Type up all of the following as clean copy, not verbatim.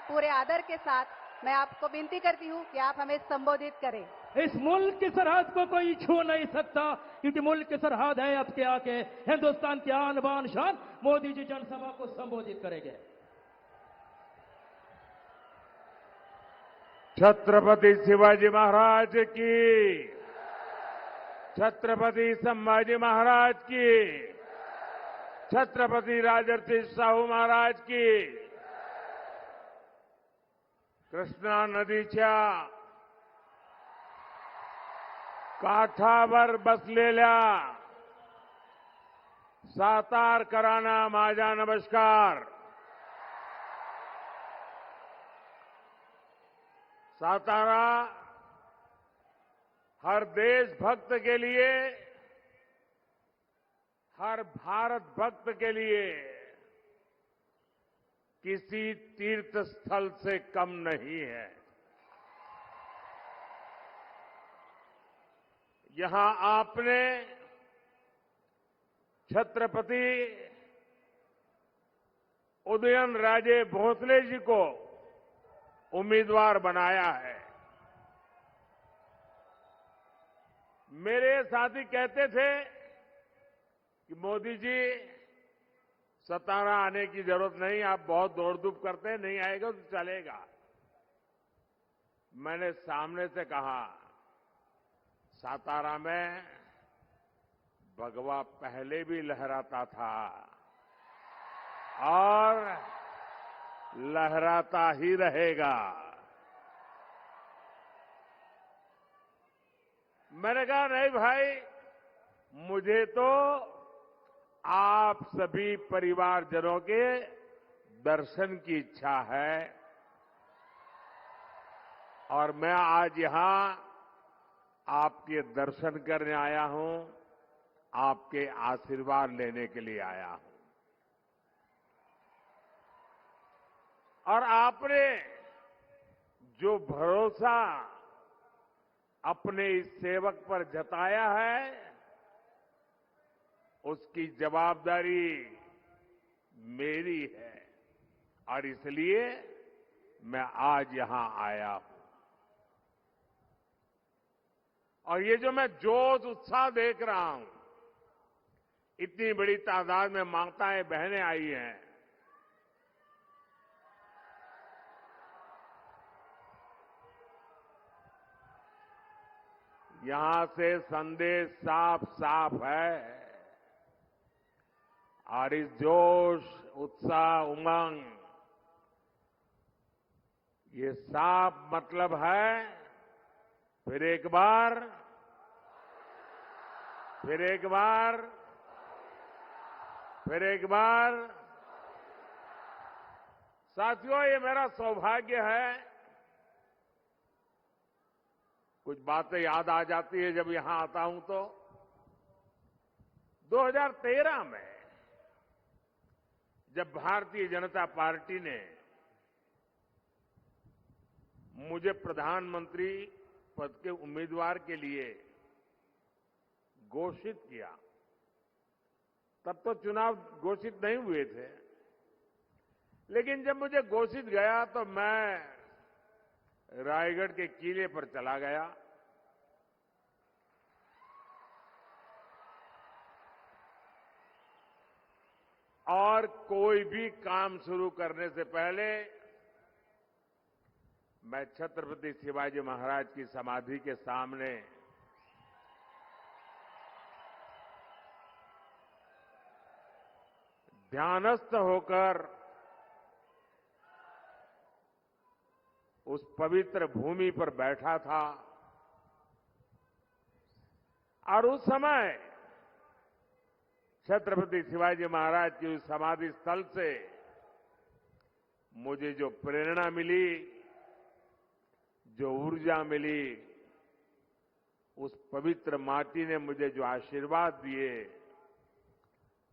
पूरे आदर के साथ मैं आपको विनती करती हूं कि आप हमें संबोधित करें। इस मुल्क की सरहद को कोई छू नहीं सकता, क्योंकि मुल्क की सरहद है आपके आके हिंदुस्तान की आन बान शान। मोदी जी जनसभा को संबोधित करेंगे। छत्रपति शिवाजी महाराज की, छत्रपति संभाजी महाराज की, छत्रपति राजर्षि शाहू महाराज की। कृष्णा नदीच्या काठावर बसलेल्या सातारकरांना माझा नमस्कार। सातारा हर देशभक्त के लिए, हर भारत भक्त के लिए किसी तीर्थ स्थल से कम नहीं है। यहां आपने छत्रपति उदयनराजे भोसले जी को उम्मीदवार बनाया है। मेरे साथी कहते थे कि मोदी जी सतारा आने की जरूरत नहीं, आप बहुत दौड़ धूप करते हैं, नहीं आएगा तो चलेगा। मैंने सामने से कहा, सातारा में भगवा पहले भी लहराता था और लहराता ही रहेगा। मैंने कहा नहीं भाई, मुझे तो आप सभी परिवारजनों के दर्शन की इच्छा है और मैं आज यहां आपके दर्शन करने आया हूं, आपके आशीर्वाद लेने के लिए आया हूं। और आपने जो भरोसा अपने इस सेवक पर जताया है, उसकी जवाबदारी मेरी है और इसलिए मैं आज यहां आया हूं। और ये जो मैं जोश उत्साह देख रहा हूं, इतनी बड़ी तादाद में माताएं बहनें आई हैं, यहां से संदेश साफ साफ है। और इस जोश, उत्साह, उमंग, ये साफ मतलब है फिर एक बार, फिर एक बार, फिर एक बार। साथियों, ये मेरा सौभाग्य है। कुछ बातें याद आ जाती है जब यहां आता हूं तो 2013 में जब भारतीय जनता पार्टी ने मुझे प्रधानमंत्री पद के उम्मीदवार के लिए घोषित किया, तब तो चुनाव घोषित नहीं हुए थे, लेकिन जब मुझे घोषित गया तो मैं रायगढ़ के किले पर चला गया। और कोई भी काम शुरू करने से पहले मैं छत्रपति शिवाजी महाराज की समाधि के सामने ध्यानस्थ होकर उस पवित्र भूमि पर बैठा था। और उस समय छत्रपति शिवाजी महाराज की उस समाधि स्थल से मुझे जो प्रेरणा मिली, जो ऊर्जा मिली, उस पवित्र माटी ने मुझे जो आशीर्वाद दिए,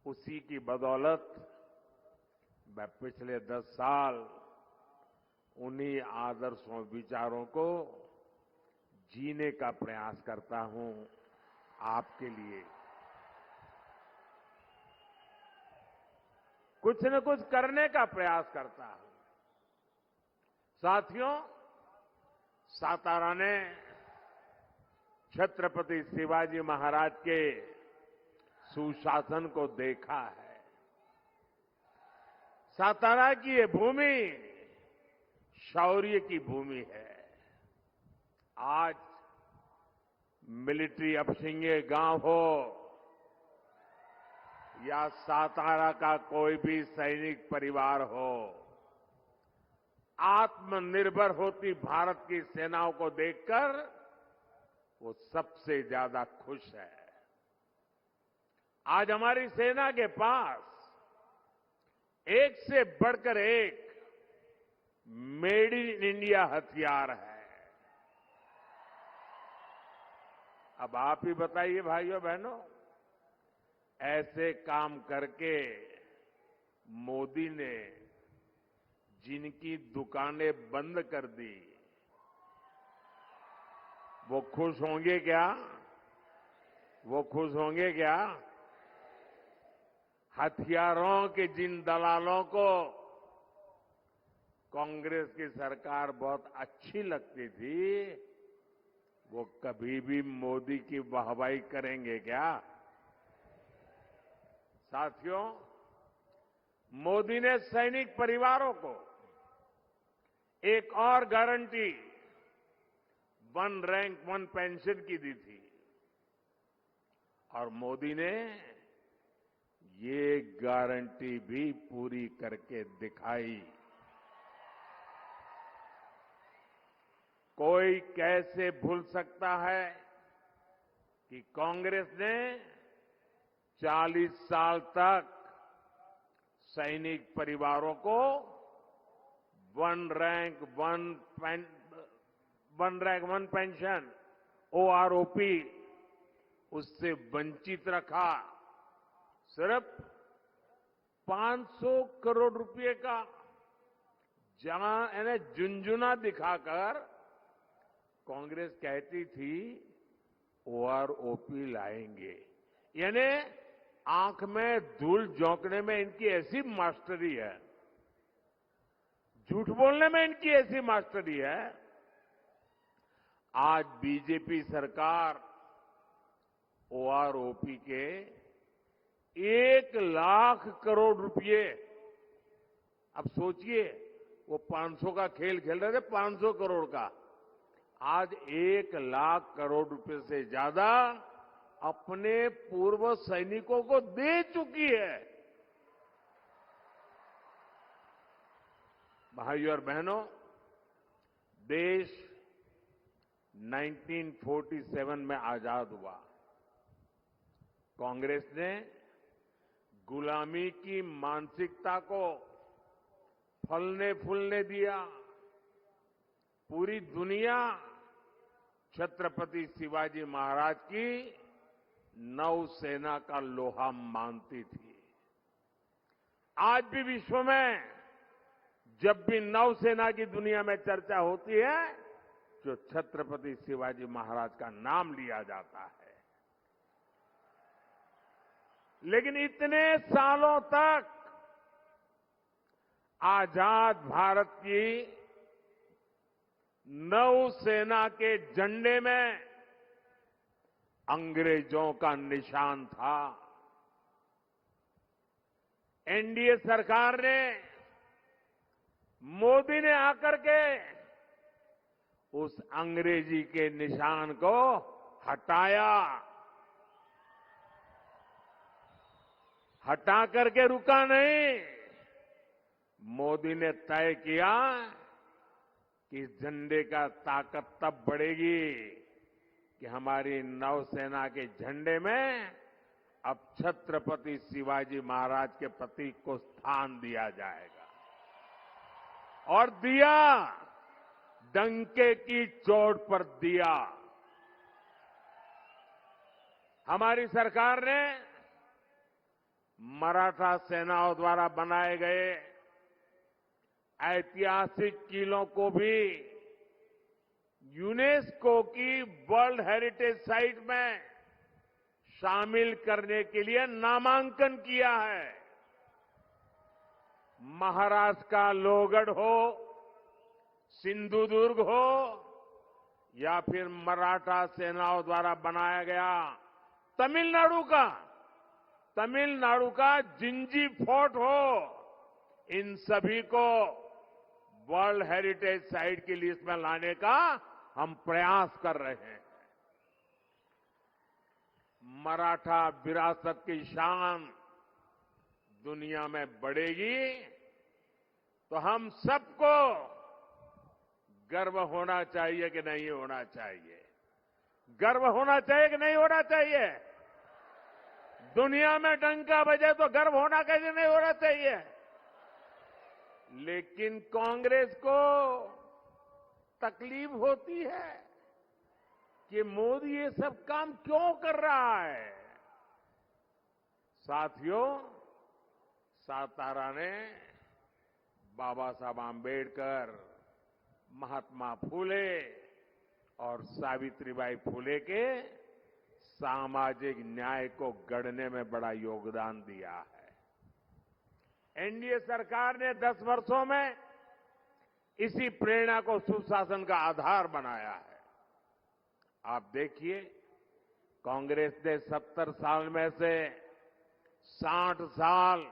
उसी की बदौलत मैं पिछले 10 साल उन्हीं आदर्शों, विचारों को जीने का प्रयास करता हूं आपके लिए। कुछ न कुछ करने का प्रयास करता हूं। साथियों, सातारा ने छत्रपति शिवाजी महाराज के सुशासन को देखा है। सातारा की ये भूमि शौर्य की भूमि है। आज मिलिट्री अपशिंगे गांव हो या सातारा का कोई भी सैनिक परिवार हो, आत्मनिर्भर होती भारत की सेनाओं को देखकर वो सबसे ज्यादा खुश है। आज हमारी सेना के पास एक से बढ़कर एक मेड इन इंडिया हथियार है। अब आप ही बताइए भाइयों बहनों, ऐसे काम करके मोदी ने जिनकी दुकानें बंद कर दी, वो खुश होंगे क्या? वो खुश होंगे क्या? हथियारों के जिन दलालों को कांग्रेस की सरकार बहुत अच्छी लगती थी, वो कभी भी मोदी की वाहवाही करेंगे क्या? साथियों, मोदी ने सैनिक परिवारों को एक और guarantee one rank one pension की दी थी और मोदी ने ये गारंटी भी पूरी करके दिखाई। कोई कैसे भूल सकता है कि कांग्रेस ने 40 साल तक सैनिक परिवारों को one rank one pension OROP उससे वंचित रखा। सिर्फ 500 करोड़ रुपए का यानी झुंझुना दिखाकर कांग्रेस कहती थी OROP लाएंगे, यानी आंख में धूल झोंकने में इनकी ऐसी मास्टरी है, झूठ बोलने में इनकी ऐसी मास्टरी है। आज बीजेपी सरकार OROP के 1 लाख करोड़ रुपए, अब सोचिए वो 500 का खेल खेल रहे थे, 500 करोड़ का, आज 1 लाख करोड़ रुपए से ज्यादा अपने पूर्व सैनिकों को दे चुकी है। भाइयों और बहनों, देश 1947 में आजाद हुआ। कांग्रेस ने गुलामी की मानसिकता को फलने फूलने दिया। पूरी दुनिया छत्रपति शिवाजी महाराज की नौसेना का लोहा मानती थी। आज भी विश्व में जब भी नौसेना की दुनिया में चर्चा होती है, जो छत्रपति शिवाजी महाराज का नाम लिया जाता है। लेकिन इतने सालों तक आजाद भारत की नौसेना के झंडे में अंग्रेजों का निशान था। एनडीए सरकार ने, मोदी ने आकर के उस अंग्रेजी के निशान को हटाया। हटा करके रुका नहीं, मोदी ने तय किया कि इस झंडे का ताकत तब बढ़ेगी कि हमारी नौसेना के झंडे में अब छत्रपति शिवाजी महाराज के प्रतीक को स्थान दिया जाएगा। और दिया, डंके की चोट पर दिया। हमारी सरकार ने मराठा सेनाओं द्वारा बनाए गए ऐतिहासिक किलों को भी यूनेस्को की वर्ल्ड हेरिटेज साइट में शामिल करने के लिए नामांकन किया है। महाराष्ट्र का लोहगढ़ हो, सिंधुदुर्ग हो या फिर मराठा सेनाओं द्वारा बनाया गया तमिलनाडु का जिंजी फोर्ट हो, इन सभी को वर्ल्ड हेरिटेज साइट की लिस्ट में लाने का हम प्रयास कर रहे हैं। मराठा विरासत की शान दुनिया में बढ़ेगी तो हम सबको गर्व होना चाहिए कि नहीं होना चाहिए? गर्व होना चाहिए कि नहीं होना चाहिए? दुनिया में डंका बजे तो गर्व होना कैसे नहीं होना चाहिए? लेकिन कांग्रेस को तकलीफ होती है कि मोदी ये सब काम क्यों कर रहा है। साथियों, सातारा ने बाबा साहब आंबेडकर, महात्मा फूले और सावित्रीबाई फूले के सामाजिक न्याय को गढ़ने में बड़ा योगदान दिया है। एनडीए सरकार ने 10 वर्षों में इसी प्रेरणा को सुशासन का आधार बनाया है। आप देखिए, कांग्रेस ने 70 साल में से 60 साल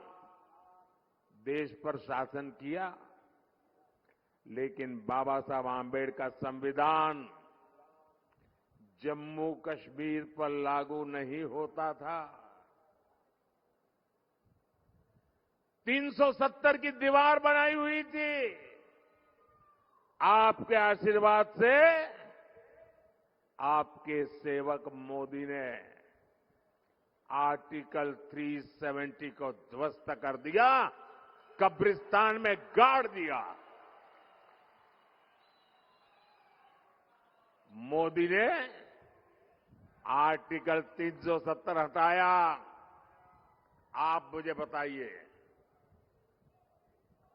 देश पर शासन किया, लेकिन बाबा साहब आंबेडकर संविधान जम्मू कश्मीर पर लागू नहीं होता था। 370 की दीवार बनाई हुई थी। आपके आशीर्वाद से आपके सेवक मोदी ने आर्टिकल 370 को ध्वस्त कर दिया, कब्रिस्तान में गाड़ दिया। मोदी ने आर्टिकल 370 हटाया। आप मुझे बताइए,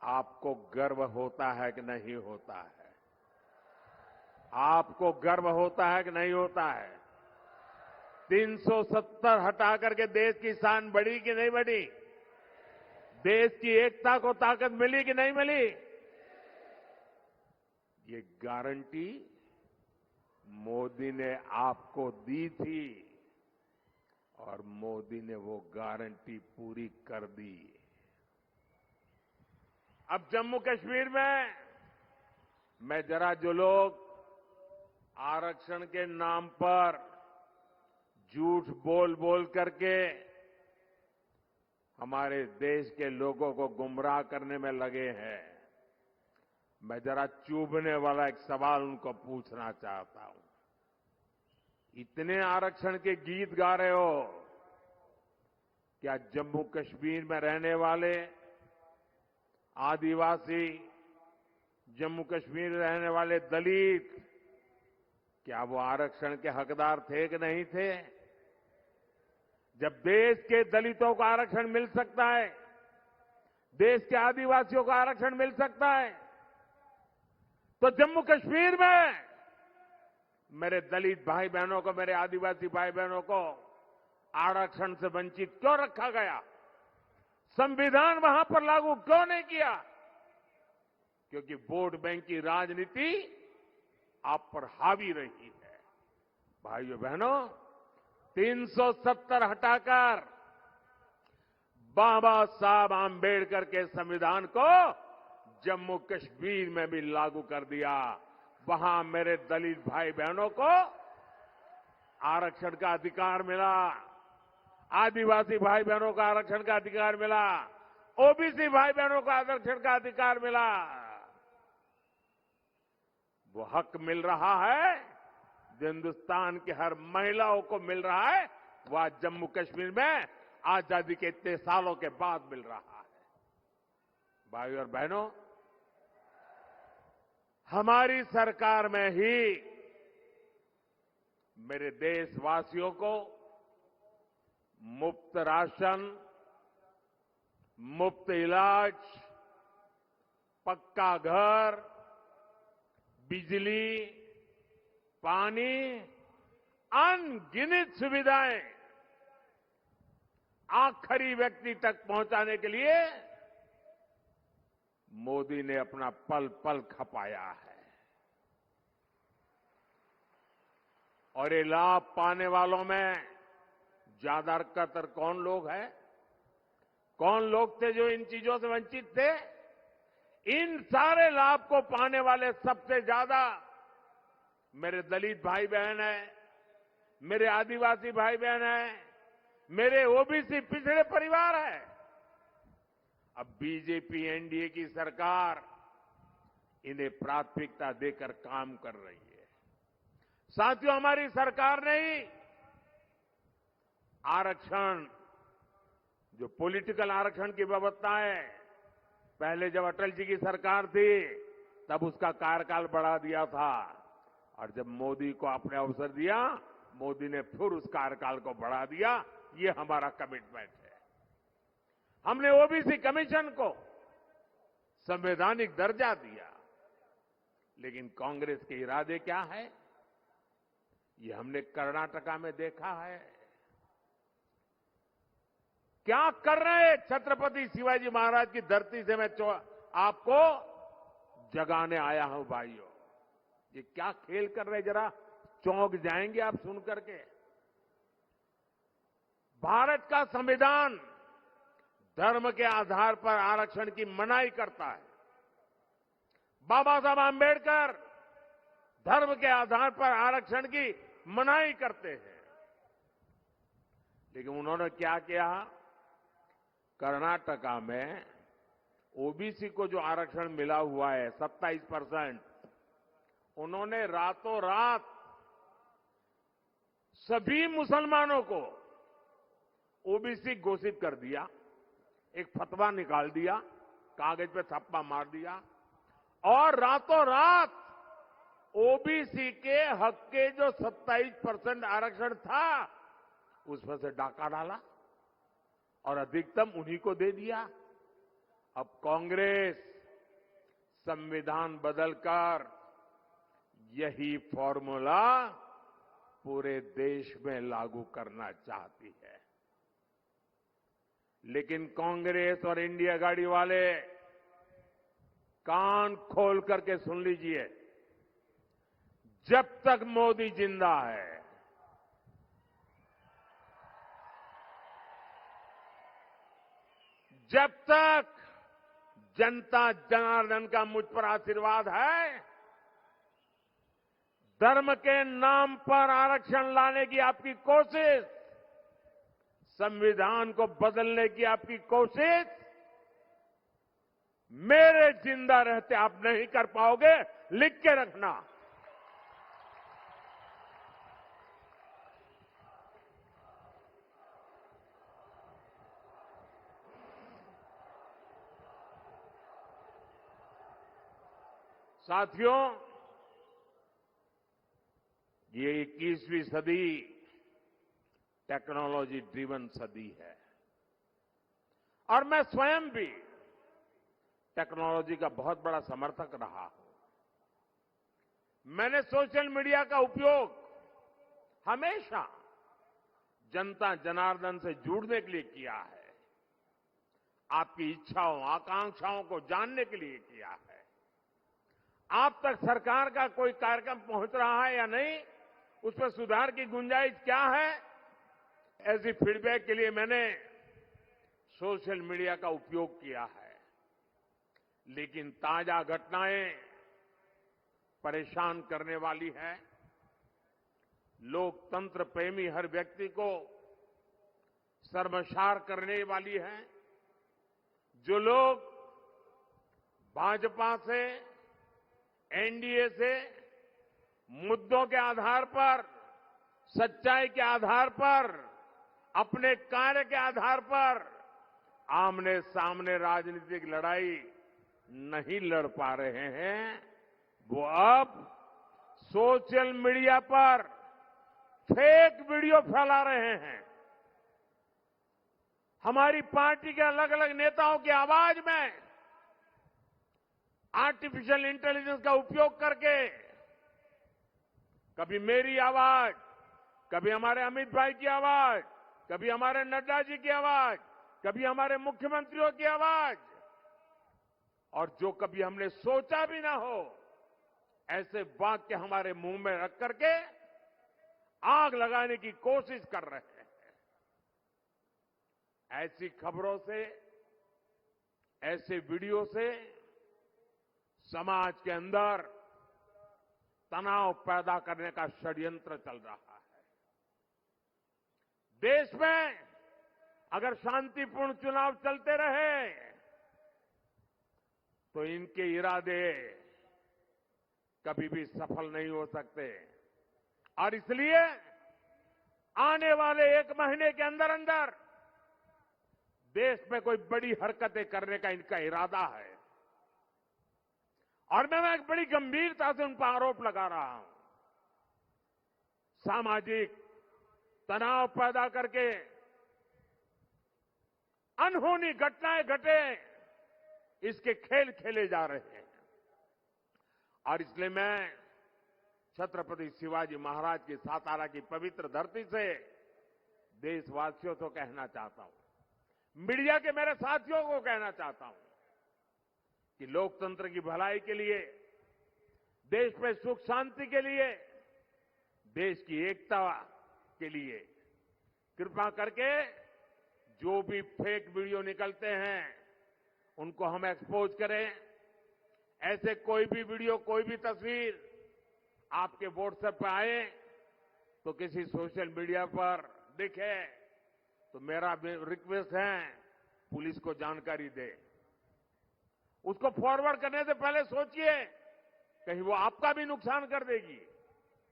आपको गर्व होता है कि नहीं होता है? आपको गर्व होता है कि नहीं होता है? 370 हटा करके देश की शान बढ़ी कि नहीं बढ़ी? देश की एकता को ताकत मिली कि नहीं मिली? ये गारंटी मोदी ने आपको दी थी और मोदी ने वो गारंटी पूरी कर दी। अब जम्मू कश्मीर में मैं जरा जो लोग आरक्षण के नाम पर झूठ बोल बोल करके हमारे देश के लोगों को गुमराह करने में लगे हैं, मैं जरा चुभने वाला एक सवाल उनको पूछना चाहता हूं। इतने आरक्षण के गीत गा रहे हो, क्या जम्मू कश्मीर में रहने वाले आदिवासी, जम्मू कश्मीर में रहने वाले दलित, क्या वो आरक्षण के हकदार थे कि नहीं थे? जब देश के दलितों को आरक्षण मिल सकता है, देश के आदिवासियों को आरक्षण मिल सकता है, तो जम्मू कश्मीर में मेरे दलित भाई बहनों को, मेरे आदिवासी भाई बहनों को आरक्षण से वंचित क्यों रखा गया? संविधान वहां पर लागू क्यों नहीं किया? क्योंकि वोट बैंक की राजनीति आप पर हावी रही है। भाइयों बहनों, 370 हटाकर बाबा साहब आंबेडकर के संविधान को जम्मू कश्मीर में भी लागू कर दिया। वहां मेरे दलित भाई बहनों को आरक्षण का अधिकार मिला, आदिवासी भाई बहनों को आरक्षण का अधिकार मिला, ओबीसी भाई बहनों को आरक्षण का अधिकार मिला। वो हक मिल रहा है जो हिंदुस्तान की हर महिलाओं को मिल रहा है, वह जम्मू कश्मीर में आजादी के इतने सालों के बाद मिल रहा है। भाइयों और बहनों, हमारी सरकार में ही मेरे देशवासियों को मुफ्त राशन, मुफ्त इलाज, पक्का घर, बिजली, पानी, अनगिनत सुविधाएं आखिरी व्यक्ति तक पहुंचाने के लिए मोदी ने अपना पल पल खपाया है। और ये लाभ पाने वालों में ज्यादातर कौन लोग हैं? कौन लोग थे जो इन चीजों से वंचित थे? इन सारे लाभ को पाने वाले सबसे ज्यादा मेरे दलित भाई बहन हैं, मेरे आदिवासी भाई बहन हैं, मेरे ओबीसी पिछड़े परिवार हैं। अब बीजेपी एनडीए की सरकार इन्हें प्राथमिकता देकर काम कर रही है। साथियों, हमारी सरकार ने ही आरक्षण, जो पॉलिटिकल आरक्षण की व्यवस्था है, पहले जब अटल जी की सरकार थी तब उसका कार्यकाल बढ़ा दिया था, और जब मोदी को आपने अवसर दिया, मोदी ने फिर उस कार्यकाल को बढ़ा दिया। ये हमारा कमिटमेंट है। हमने ओबीसी कमीशन को संवैधानिक दर्जा दिया, लेकिन कांग्रेस के इरादे क्या है, ये हमने कर्नाटका में देखा है। क्या कर रहे हैं? छत्रपति शिवाजी महाराज की धरती से मैं आपको जगाने आया हूं भाइयों। ये क्या खेल कर रहे, जरा चौंक जाएंगे आप सुन करके। भारत का संविधान धर्म के आधार पर आरक्षण की मनाही करता है। बाबा साहब आंबेडकर धर्म के आधार पर आरक्षण की मनाही करते हैं, लेकिन उन्होंने क्या किया? कर्नाटका में ओबीसी को जो आरक्षण मिला हुआ है 27%, उन्होंने रातों रात सभी मुसलमानों को ओबीसी घोषित कर दिया। एक फतवा निकाल दिया, कागज पे थप्पा मार दिया, और रातों रात ओबीसी के हक के जो 27% आरक्षण था उसमें से डाका डाला और अधिकतम उन्हीं को दे दिया। अब कांग्रेस संविधान बदलकर यही फॉर्मूला पूरे देश में लागू करना चाहती है, लेकिन कांग्रेस और इंडिया गाड़ी वाले कान खोल करके सुन लीजिए, जब तक मोदी जिंदा है, जब तक जनता जनार्दन का मुझ पर आशीर्वाद है, धर्म के नाम पर आरक्षण लाने की आपकी कोशिश, संविधान को बदलने की आपकी कोशिश, मेरे जिंदा रहते आप नहीं कर पाओगे। लिख के रखना। साथियों, ये 21वीं सदी टेक्नोलॉजी ड्रिवन सदी है, और मैं स्वयं भी टेक्नोलॉजी का बहुत बड़ा समर्थक रहा हूं। मैंने सोशल मीडिया का उपयोग हमेशा जनता जनार्दन से जुड़ने के लिए किया है, आपकी इच्छाओं आकांक्षाओं को जानने के लिए किया है। आप तक सरकार का कोई कार्यक्रम पहुंच रहा है या नहीं, उस पर सुधार की गुंजाइश क्या है, ऐसी फीडबैक के लिए मैंने सोशल मीडिया का उपयोग किया है। लेकिन ताजा घटनाएं परेशान करने वाली है। लोकतंत्र प्रेमी हर व्यक्ति को शर्मसार करने वाली है। जो लोग भाजपा से, एनडीए से मुद्दों के आधार पर, सच्चाई के आधार पर, अपने कार्य के आधार पर आमने सामने राजनीतिक लड़ाई नहीं लड़ पा रहे हैं, वो अब सोशल मीडिया पर फेक वीडियो फैला रहे हैं। हमारी पार्टी के अलग अलग नेताओं की आवाज में आर्टिफिशियल इंटेलिजेंस का उपयोग करके कभी मेरी आवाज, कभी हमारे अमित भाई की आवाज, कभी हमारे नड्डा जी की आवाज, कभी हमारे मुख्यमंत्रियों की आवाज, और जो कभी हमने सोचा भी ना हो, ऐसे वाक्य हमारे मुंह में रख करके आग लगाने की कोशिश कर रहे हैं। ऐसी खबरों से, ऐसे वीडियो से समाज के अंदर तनाव पैदा करने का षड्यंत्र चल रहा है। देश में अगर शांतिपूर्ण चुनाव चलते रहे तो इनके इरादे कभी भी सफल नहीं हो सकते और इसलिए आने वाले 1 महीने के अंदर अंदर देश में कोई बड़ी हरकतें करने का इनका इरादा है और मैं एक बड़ी गंभीरता से उन पर आरोप लगा रहा हूं। सामाजिक तनाव पैदा करके अनहोनी घटनाएं घटे, इसके खेल खेले जा रहे हैं और इसलिए मैं छत्रपति शिवाजी महाराज की सातारा की पवित्र धरती से देशवासियों को कहना चाहता हूं, मीडिया के मेरे साथियों को कहना चाहता हूं कि लोकतंत्र की भलाई के लिए, देश में सुख शांति के लिए, देश की एकता के लिए कृपा करके जो भी फेक वीडियो निकलते हैं उनको हम एक्सपोज करें। ऐसे कोई भी वीडियो, कोई भी तस्वीर आपके व्हाट्सएप पर आए तो किसी सोशल मीडिया पर दिखे तो मेरा रिक्वेस्ट है पुलिस को जानकारी दे। उसको फॉरवर्ड करने से पहले सोचिए कहीं वो आपका भी नुकसान कर देगी,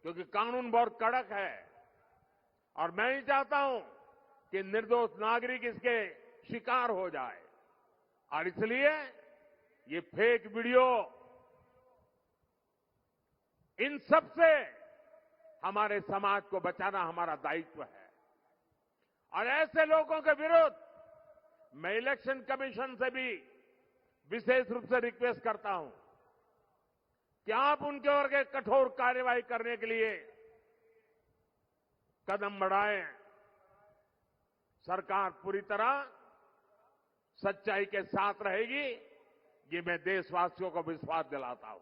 क्योंकि कानून बहुत कड़क है और मैं नहीं चाहता हूं कि निर्दोष नागरिक इसके शिकार हो जाए और इसलिए ये फेक वीडियो, इन सब से हमारे समाज को बचाना हमारा दायित्व है और ऐसे लोगों के विरुद्ध मैं इलेक्शन कमीशन से भी विशेष रूप से रिक्वेस्ट करता हूं कि आप उनके ओर के कठोर कार्रवाई करने के लिए कदम बढ़ाएं। सरकार पूरी तरह सच्चाई के साथ रहेगी, ये मैं देशवासियों को विश्वास दिलाता हूं।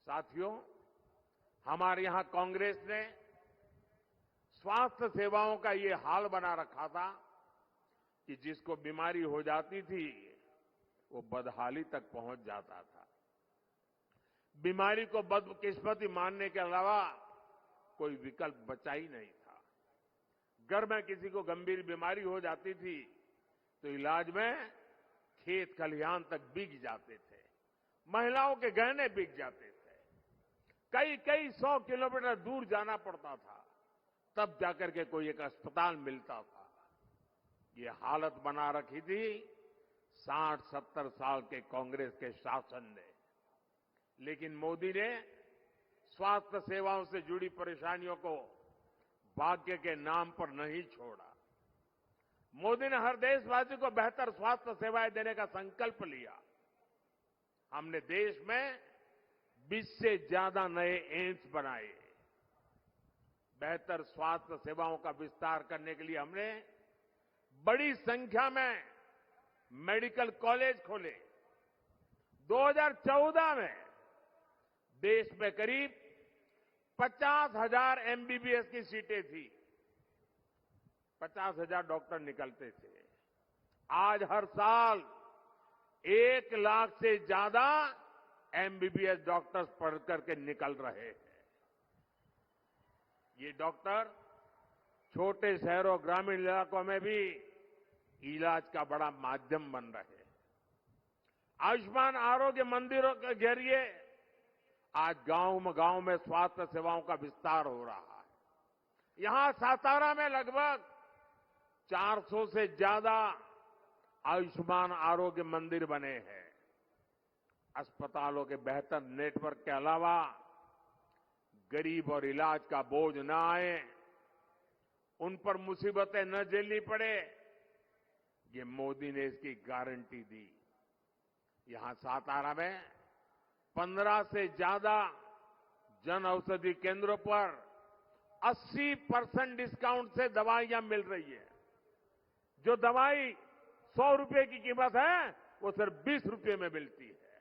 साथियों, हमारे यहां कांग्रेस ने स्वास्थ्य सेवाओं का ये हाल बना रखा था कि जिसको बीमारी हो जाती थी वो बदहाली तक पहुंच जाता था। बीमारी को बदकिस्मती मानने के अलावा कोई विकल्प बचा ही नहीं था। घर में किसी को गंभीर बीमारी हो जाती थी तो इलाज में खेत खलिहान तक बिक जाते थे, महिलाओं के गहने बिक जाते थे, कई 100 किलोमीटर दूर जाना पड़ता था, तब जाकर के कोई एक अस्पताल मिलता था। ये हालत बना रखी थी 60-70 साल के कांग्रेस के शासन ने। लेकिन मोदी ने स्वास्थ्य सेवाओं से जुड़ी परेशानियों को भाग्य के नाम पर नहीं छोड़ा। मोदी ने हर देशवासी को बेहतर स्वास्थ्य सेवाएं देने का संकल्प लिया। हमने देश में 20 से ज्यादा नए एम्स बनाए। बेहतर स्वास्थ्य सेवाओं का विस्तार करने के लिए हमने बड़ी संख्या में मेडिकल कॉलेज खोले। 2014 में देश में करीब 50,000 एमबीबीएस की सीटें थी, 50,000 डॉक्टर निकलते थे। आज हर साल 1 लाख से ज्यादा एमबीबीएस डॉक्टर्स पढ़ करके निकल रहे हैं। ये डॉक्टर छोटे शहरों, ग्रामीण इलाकों में भी इलाज का बड़ा माध्यम बन रहे हैं। आयुष्मान आरोग्य मंदिरों के जरिए आज गांव में स्वास्थ्य सेवाओं का विस्तार हो रहा है। यहां सातारा में लगभग 400 से ज्यादा आयुष्मान आरोग्य मंदिर बने हैं। अस्पतालों के बेहतर नेटवर्क के अलावा गरीब और इलाज का बोझ न आए, उन पर मुसीबतें न झेलनी पड़े, ये मोदी ने इसकी गारंटी दी। यहां सातारा में 15 से ज्यादा जन औषधि केंद्रों पर 80% डिस्काउंट से दवाइयां मिल रही है। जो दवाई 100 रुपए की कीमत है वो सिर्फ 20 रुपए में मिलती है।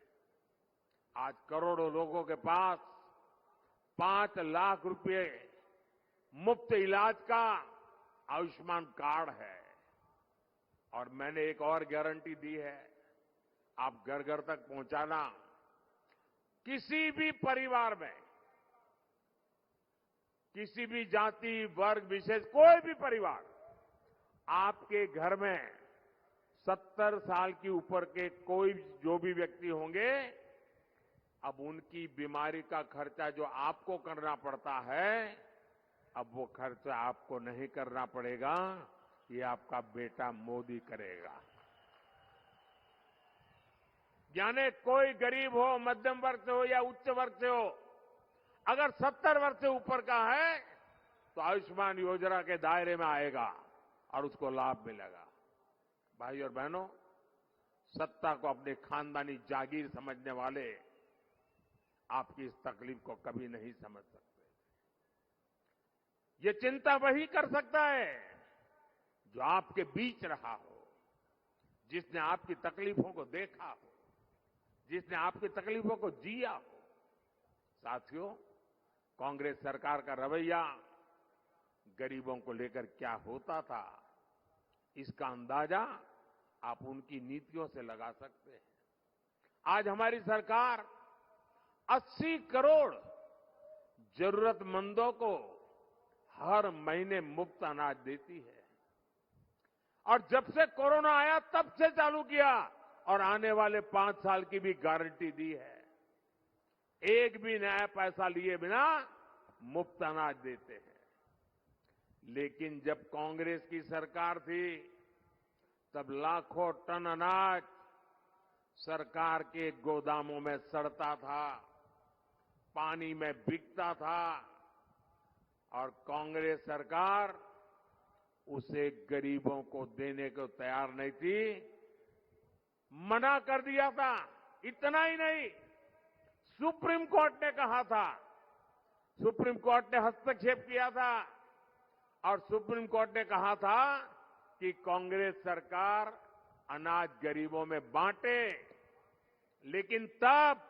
आज करोड़ों लोगों के पास 5 लाख रुपए मुफ्त इलाज का आयुष्मान कार्ड है। और मैंने एक और गारंटी दी है, आप घर घर तक पहुंचाना। किसी भी परिवार में, किसी भी जाति वर्ग विशेष, कोई भी परिवार, आपके घर में 70 साल की ऊपर के कोई जो भी व्यक्ति होंगे, अब उनकी बीमारी का खर्चा जो आपको करना पड़ता है, अब वो खर्चा आपको नहीं करना पड़ेगा, ये आपका बेटा मोदी करेगा। यानी कोई गरीब हो, मध्यम वर्ग से हो या उच्च वर्ग से हो, अगर 70 वर्ष से ऊपर का है तो आयुष्मान योजना के दायरे में आएगा और उसको लाभ मिलेगा। भाई और बहनों, सत्ता को अपने खानदानी जागीर समझने वाले आपकी इस तकलीफ को कभी नहीं समझ सकते। ये चिंता वही कर सकता है जो आपके बीच रहा हो, जिसने आपकी तकलीफों को देखा हो, जिसने आपकी तकलीफों को जिया हो। साथियों, कांग्रेस सरकार का रवैया गरीबों को लेकर क्या होता था, इसका अंदाजा आप उनकी नीतियों से लगा सकते हैं। आज हमारी सरकार 80 करोड़ जरूरतमंदों को हर महीने मुफ्त अनाज देती है। और जब से कोरोना आया तब से चालू किया और आने वाले 5 साल की भी गारंटी दी है। एक भी नया पैसा लिए बिना मुफ्त अनाज देते हैं। लेकिन जब कांग्रेस की सरकार थी, तब लाखों टन अनाज सरकार के गोदामों में सड़ता था, पानी में बिकता था और कांग्रेस सरकार उसे गरीबों को देने को तैयार नहीं थी, मना कर दिया था। इतना ही नहीं, सुप्रीम कोर्ट ने कहा था, सुप्रीम कोर्ट ने हस्तक्षेप किया था और सुप्रीम कोर्ट ने कहा था कि कांग्रेस सरकार अनाज गरीबों में बांटे। लेकिन तब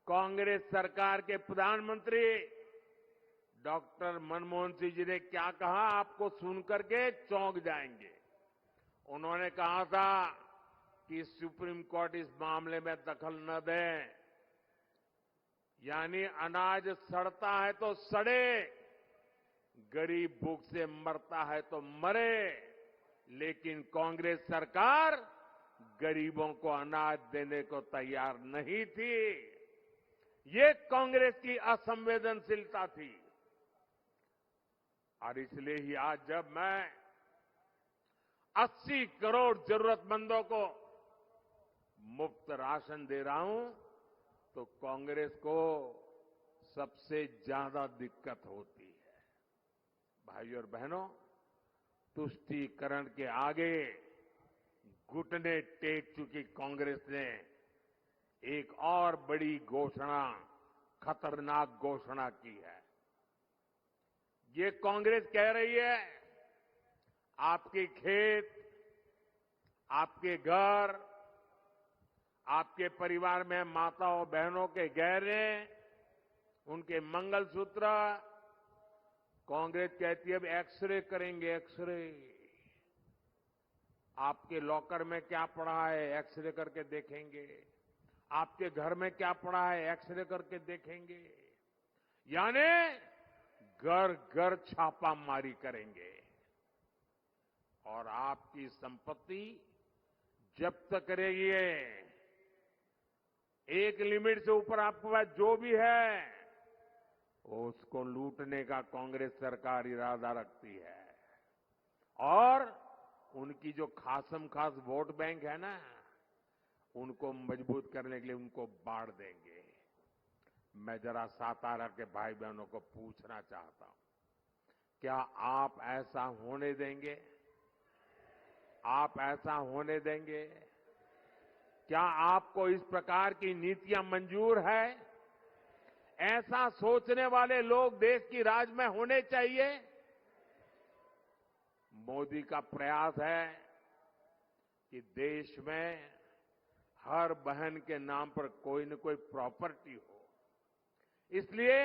कांग्रेस सरकार के प्रधानमंत्री डॉक्टर मनमोहन सिंह जी ने क्या कहा, आपको सुनकर के चौंक जाएंगे। उन्होंने कहा था कि सुप्रीम कोर्ट इस मामले में दखल न दे, यानी अनाज सड़ता है तो सड़े, गरीब भूख से मरता है तो मरे, लेकिन कांग्रेस सरकार गरीबों को अनाज देने को तैयार नहीं थी। ये कांग्रेस की असंवेदनशीलता थी। और इसलिए ही आज जब मैं 80 करोड़ जरूरतमंदों को मुफ्त राशन दे रहा हूं, तो कांग्रेस को सबसे ज्यादा दिक्कत होती है। भाइयों और बहनों, तुष्टीकरण के आगे घुटने टेक चुकी कांग्रेस ने एक और बड़ी घोषणा, खतरनाक घोषणा की है। ये कांग्रेस कह रही है, आपके खेत, आपके घर, आपके परिवार में माताओं बहनों के गहने, उनके मंगलसूत्र, कांग्रेस कहती है अब एक्सरे करेंगे, एक्सरे। आपके लॉकर में क्या पड़ा है, एक्सरे करके देखेंगे। आपके घर में क्या पड़ा है, एक्सरे करके देखेंगे। यानी घर घर छापामारी करेंगे और आपकी संपत्ति जब्त करेगी। एक लिमिट से ऊपर आपके पास जो भी है, उसको लूटने का कांग्रेस सरकार इरादा रखती है। और उनकी जो खासम खास वोट बैंक है ना, उनको मजबूत करने के लिए उनको बांट देंगे। मैं जरा सातारा के भाई बहनों को पूछना चाहता हूं, क्या आप ऐसा होने देंगे? आप ऐसा होने देंगे? क्या आपको इस प्रकार की नीतियां मंजूर है? ऐसा सोचने वाले लोग देश की राज में होने चाहिए। मोदी का प्रयास है कि देश में हर बहन के नाम पर कोई न कोई प्रॉपर्टी हो। इसलिए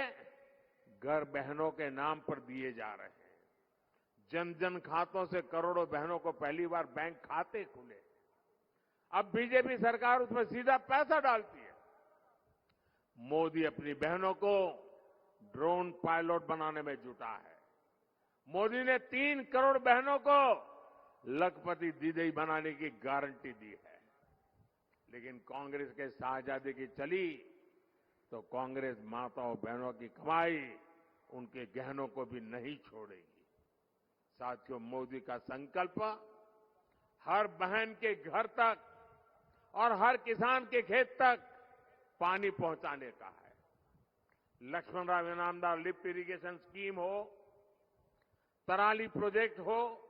घर बहनों के नाम पर दिए जा रहे हैं। जन जन खातों से करोड़ों बहनों को पहली बार बैंक खाते खुले। अब बीजेपी सरकार उसमें सीधा पैसा डालती है। मोदी अपनी बहनों को ड्रोन पायलट बनाने में जुटा है। मोदी ने 3 करोड़ बहनों को लखपति दीदी बनाने की गारंटी दी है। लेकिन कांग्रेस के शाहजादे की चली तो कांग्रेस माताओं बहनों की कमाई, उनके गहनों को भी नहीं छोड़ेगी। साथियों, मोदी का संकल्प हर बहन के घर तक और हर किसान के खेत तक पानी पहुंचाने का है। Laxman Rao Inamdar lift irrigation scheme हो, तराली प्रोजेक्ट हो,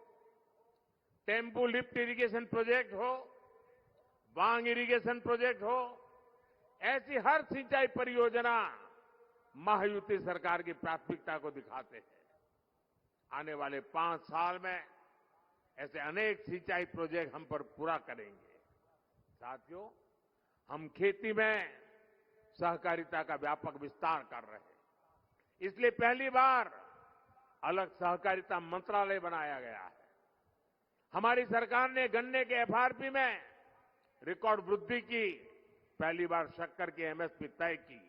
टेम्पू लिफ्ट इरिगेशन प्रोजेक्ट हो, बांग इरिगेशन प्रोजेक्ट हो, ऐसी हर सिंचाई परियोजना महायुति सरकार की प्राथमिकता को दिखाते हैं। आने वाले 5 साल में ऐसे अनेक सिंचाई प्रोजेक्ट हम पर पूरा करेंगे। साथियों, हम खेती में सहकारिता का व्यापक विस्तार कर रहे हैं। इसलिए पहली बार अलग सहकारिता मंत्रालय बनाया गया है। हमारी सरकार ने गन्ने के एफआरपी में रिकॉर्ड वृद्धि की। पहली बार शक्कर की एमएसपी तय की।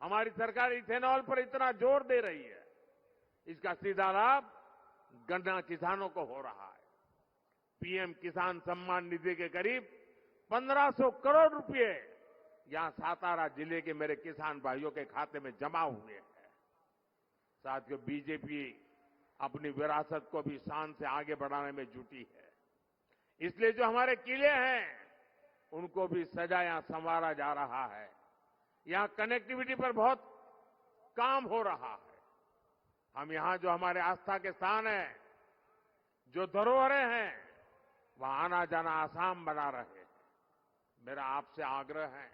हमारी सरकार इथेनॉल पर इतना जोर दे रही है, इसका सीधा लाभ गन्ना किसानों को हो रहा है। पीएम किसान सम्मान निधि के करीब 1500 करोड़ रुपए यहां सातारा जिले के मेरे किसान भाइयों के खाते में जमा हुए हैं। साथियों, बीजेपी अपनी विरासत को भी शान से आगे बढ़ाने में जुटी है। इसलिए जो हमारे किले हैं उनको भी सजाया संवारा जा रहा है। यहां कनेक्टिविटी पर बहुत काम हो रहा है। हम यहां जो हमारे आस्था के स्थान हैं, जो धरोहरें हैं, वहां आना जाना आसान बना रहे हैं। मेरा आपसे आग्रह है,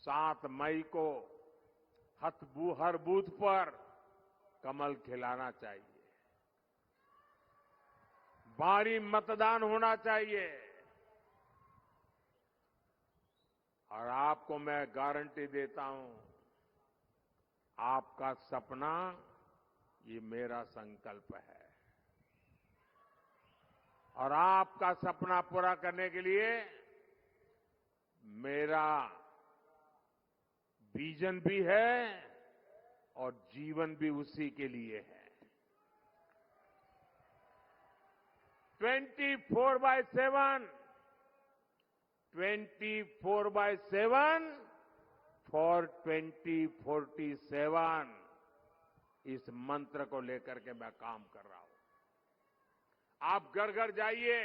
7 मई को हर बूथ पर कमल खिलाना चाहिए। भारी मतदान होना चाहिए। और आपको मैं गारंटी देता हूं, आपका सपना ये मेरा संकल्प है। और आपका सपना पूरा करने के लिए मेरा विजन भी है और जीवन भी उसी के लिए है। 24/7 फॉर 2047 इस मंत्र को लेकर के मैं काम कर रहा हूं। आप घर घर जाइए,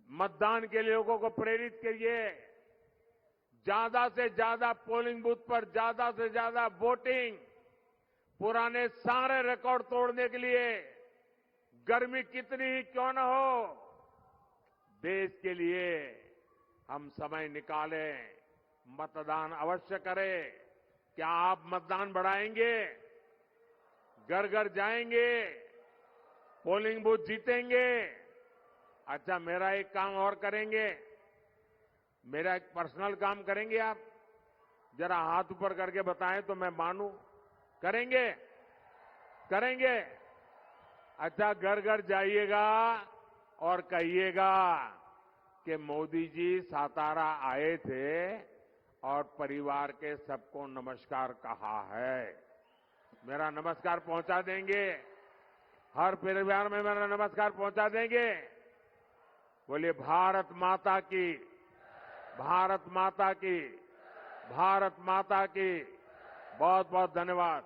मतदान के लिए लोगों को प्रेरित करिए। ज्यादा से ज्यादा पोलिंग बूथ पर ज्यादा से ज्यादा वोटिंग, पुराने सारे रिकॉर्ड तोड़ने के लिए गर्मी कितनी ही क्यों न हो, देश के लिए हम समय निकालें, मतदान अवश्य करें। क्या आप मतदान बढ़ाएंगे? घर घर जाएंगे? पोलिंग बूथ जीतेंगे? अच्छा, मेरा एक काम और करेंगे, मेरा एक पर्सनल काम करेंगे आप? जरा हाथ ऊपर करके बताएं तो मैं मानूं। करेंगे? करेंगे? अच्छा, घर घर जाइएगा और कहिएगा कि मोदी जी सातारा आए थे और परिवार के सबको नमस्कार कहा है। मेरा नमस्कार पहुंचा देंगे? हर परिवार में मेरा नमस्कार पहुंचा देंगे? बोलिए भारत माता की, भारत माता की, भारत माता की। बहुत बहुत धन्यवाद।